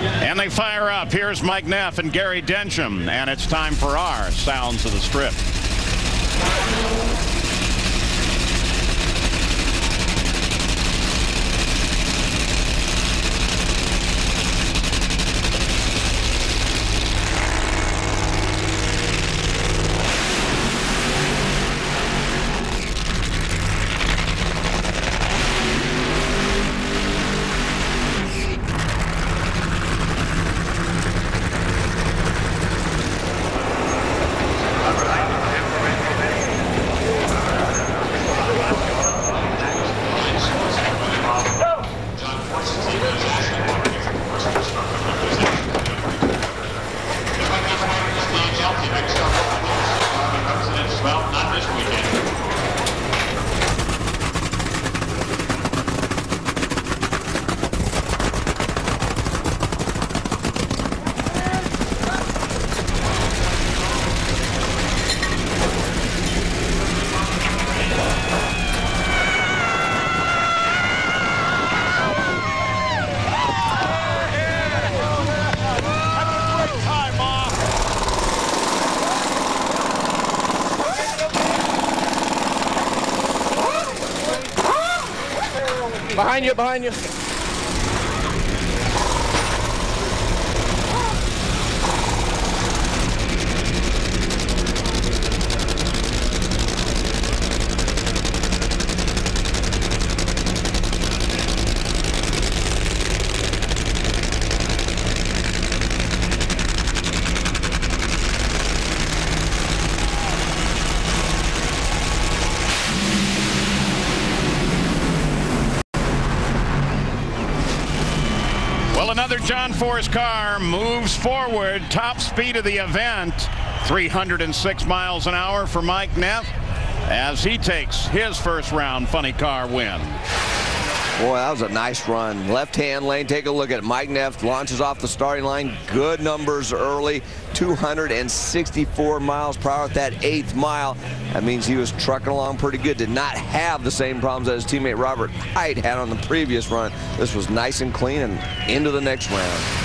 And they fire up. Here's Mike Neff and Gary Densham, and it's time for our Sounds of the Strip. Behind you, behind you. Another John Force car moves forward. Top speed of the event, 306 miles an hour for Mike Neff as he takes his first round funny car win. Boy, that was a nice run. Left-hand lane, take a look at it. Mike Neff launches off the starting line. Good numbers early, 264 miles per hour at that 8th mile. That means he was trucking along pretty good. Did not have the same problems that his teammate Robert Hight had on the previous run. This was nice and clean and into the next round.